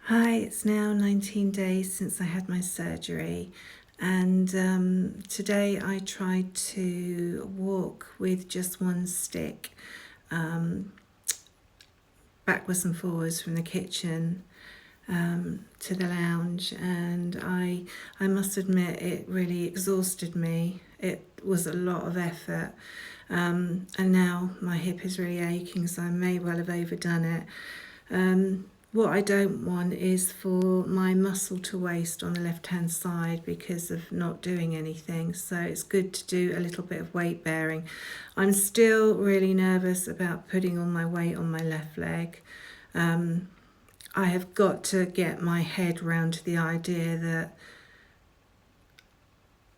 Hi, it's now 19 days since I had my surgery, and today I tried to walk with just one stick, um, backwards and forwards from the kitchen to the lounge, and I must admit it really exhausted me. It was a lot of effort, and now my hip is really aching, so I may well have overdone it. What I don't want is for my muscle to waste on the left hand side because of not doing anything, so it's good to do a little bit of weight bearing. I'm still really nervous about putting all my weight on my left leg. I have got to get my head round the idea that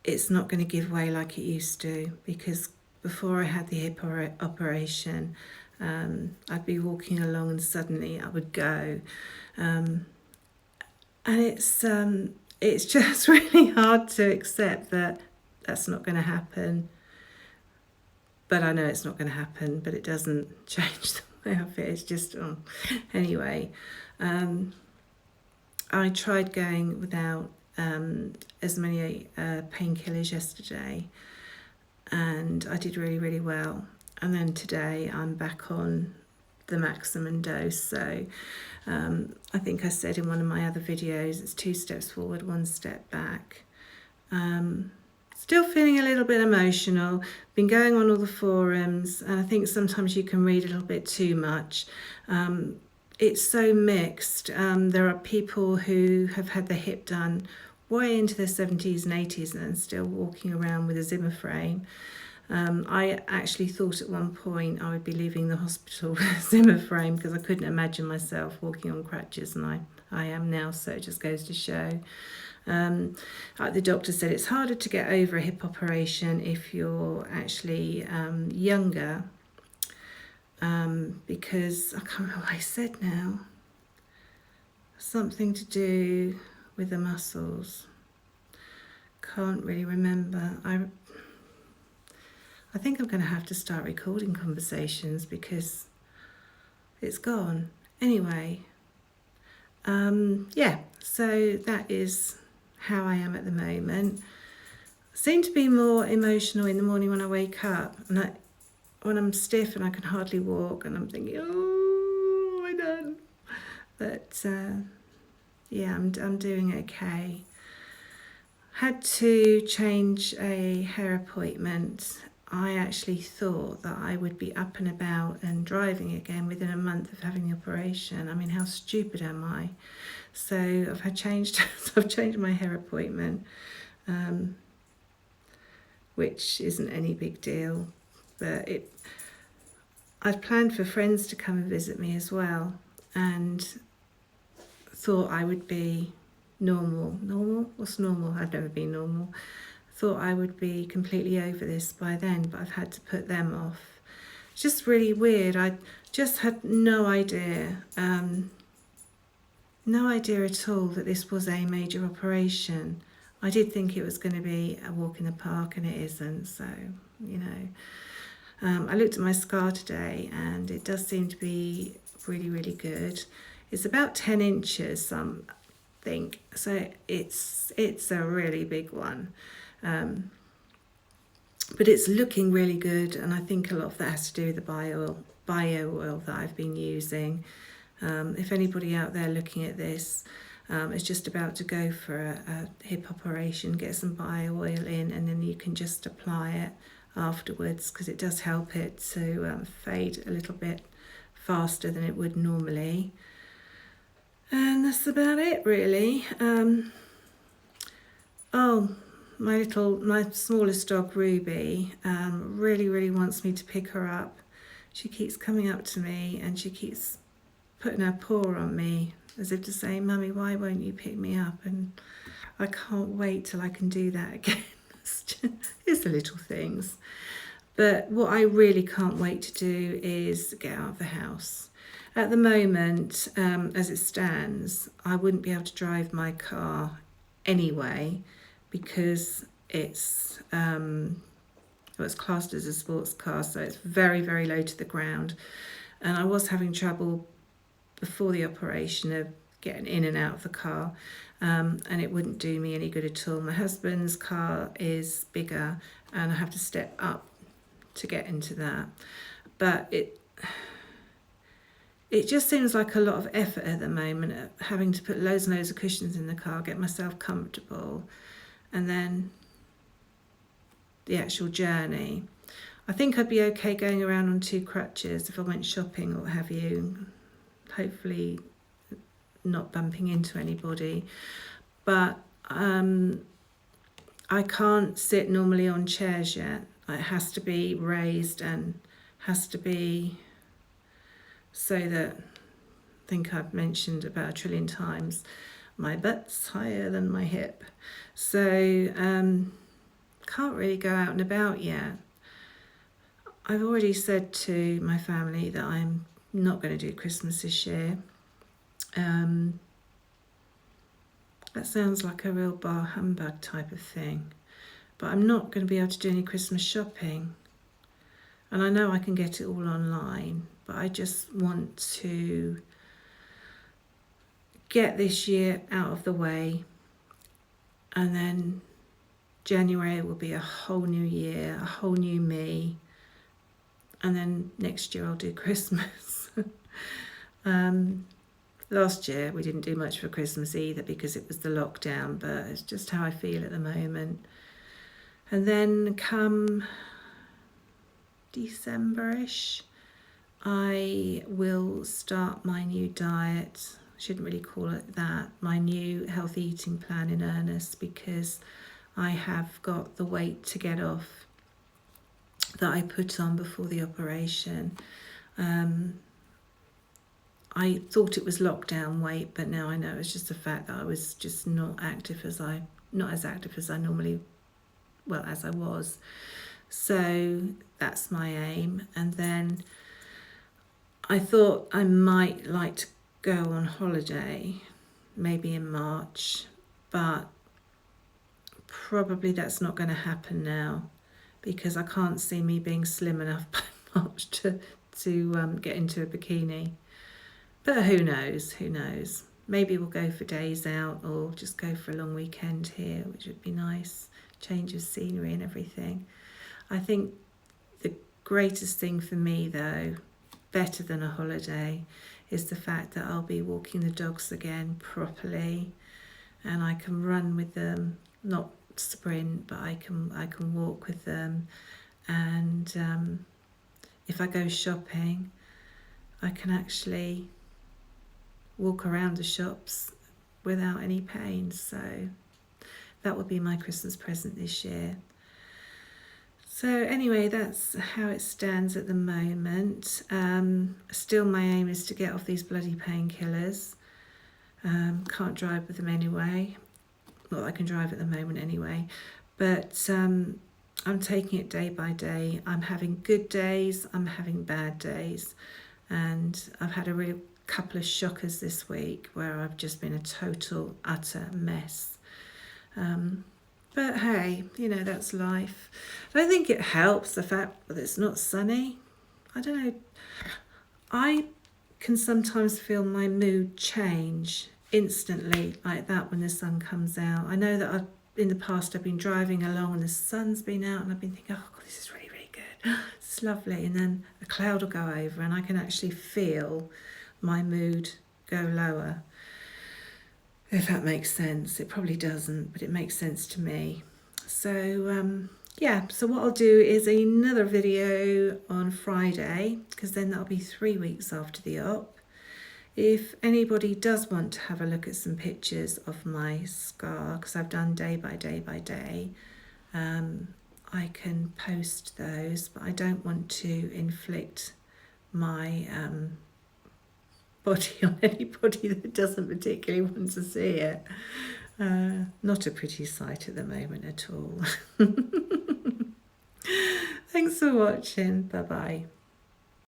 it's not going to give way like it used to, because before I had the hip operation, I'd be walking along and suddenly I would go. And it's just really hard to accept that that's not going to happen. But I know it's not going to happen, but it doesn't change the way I feel. It's just, anyway. I tried going without as many painkillers yesterday, and I did really, really well. And then today I'm back on the maximum dose. So I think I said in one of my other videos, it's 2 steps forward, 1 step back. Still feeling a little bit emotional. Been going on all the forums, and I think sometimes you can read a little bit too much. It's so mixed. There are people who have had their hip done way into their 70s and 80s and still walking around with a Zimmer frame. I actually thought at one point I would be leaving the hospital with a Zimmer frame because I couldn't imagine myself walking on crutches, and I am now, so it just goes to show. Like the doctor said, it's harder to get over a hip operation if you're actually younger, because I can't remember what I said now. Something to do with the muscles. Can't really remember. I think I'm going to have to start recording conversations because it's gone. Anyway, yeah, so that is how I am at the moment. I seem to be more emotional in the morning when I wake up, and when I'm stiff and I can hardly walk, and I'm thinking, oh, I done. But yeah, I'm doing okay. Had to change a hair appointment. I actually thought that I would be up and about and driving again within a month of having the operation. I mean, how stupid am I? So I've changed my hair appointment, which isn't any big deal, but I'd planned for friends to come and visit me as well, and thought I would be normal. Normal? What's normal? I've never been normal. Thought I would be completely over this by then, but I've had to put them off. It's just really weird. I just had no idea at all that this was a major operation. I did think it was going to be a walk in the park, and it isn't, so, you know. I looked at my scar today, and it does seem to be really, really good. It's about 10 inches, I think, so it's a really big one. But it's looking really good, and I think a lot of that has to do with the bio oil that I've been using. If anybody out there looking at this is just about to go for a hip operation, get some bio oil in, and then you can just apply it afterwards, because it does help it to fade a little bit faster than it would normally. And that's about it, really. My smallest dog, Ruby, really, really wants me to pick her up. She keeps coming up to me, and she keeps putting her paw on me as if to say, Mummy, why won't you pick me up? And I can't wait till I can do that again. It's the little things. But what I really can't wait to do is get out of the house. At the moment, as it stands, I wouldn't be able to drive my car anyway, because it's classed as a sports car, so it's very, very low to the ground. And I was having trouble before the operation of getting in and out of the car, and it wouldn't do me any good at all. My husband's car is bigger and I have to step up to get into that, but it just seems like a lot of effort at the moment, having to put loads and loads of cushions in the car, get myself comfortable, and then the actual journey. I think I'd be okay going around on 2 crutches if I went shopping or what have you, hopefully not bumping into anybody. But I can't sit normally on chairs yet. It has to be raised and has to be so that, I think I've mentioned about 1 trillion times, my butt's higher than my hip. So can't really go out and about yet. I've already said to my family that I'm not going to do Christmas this year. That sounds like a real bar humbug type of thing, but I'm not going to be able to do any Christmas shopping. And I know I can get it all online, but I just want to get this year out of the way, and then January will be a whole new year, a whole new me, and then next year I'll do Christmas. Last year we didn't do much for Christmas either because it was the lockdown, but it's just how I feel at the moment. And then come December-ish, I will start my new diet. I shouldn't really call it that, my new healthy eating plan in earnest, because I have got the weight to get off that I put on before the operation. I thought it was lockdown weight, but now I know it's just the fact that I was just not as active as I normally, well, as I was. So that's my aim. And then I thought I might like to go on holiday, maybe in March, but probably that's not going to happen now because I can't see me being slim enough by March to get into a bikini. But who knows? Maybe we'll go for days out or just go for a long weekend here, which would be nice. Change of scenery and everything. I think the greatest thing for me, though, better than a holiday, is the fact that I'll be walking the dogs again properly, and I can run with them, not sprint, but I can walk with them. And if I go shopping, I can actually walk around the shops without any pain. So that will be my Christmas present this year. So anyway, that's how it stands at the moment. Still my aim is to get off these bloody painkillers. Can't drive with them anyway. Well, I can drive at the moment anyway. But I'm taking it day by day. I'm having good days, I'm having bad days. And I've had a real couple of shockers this week where I've just been a total, utter mess. But hey, that's life. I don't think it helps the fact that it's not sunny. I don't know. I can sometimes feel my mood change instantly like that when the sun comes out. I know that in the past I've been driving along and the sun's been out and I've been thinking, oh God, this is really, really good. It's lovely. And then a cloud will go over and I can actually feel my mood go lower. If that makes sense. It probably doesn't, but it makes sense to me. So so what I'll do is another video on Friday, because then that'll be 3 weeks after the op. If anybody does want to have a look at some pictures of my scar, because I've done day by day by day, I can post those, but I don't want to inflict my body on anybody that doesn't particularly want to see it. Not a pretty sight at the moment at all. Thanks for watching. Bye bye.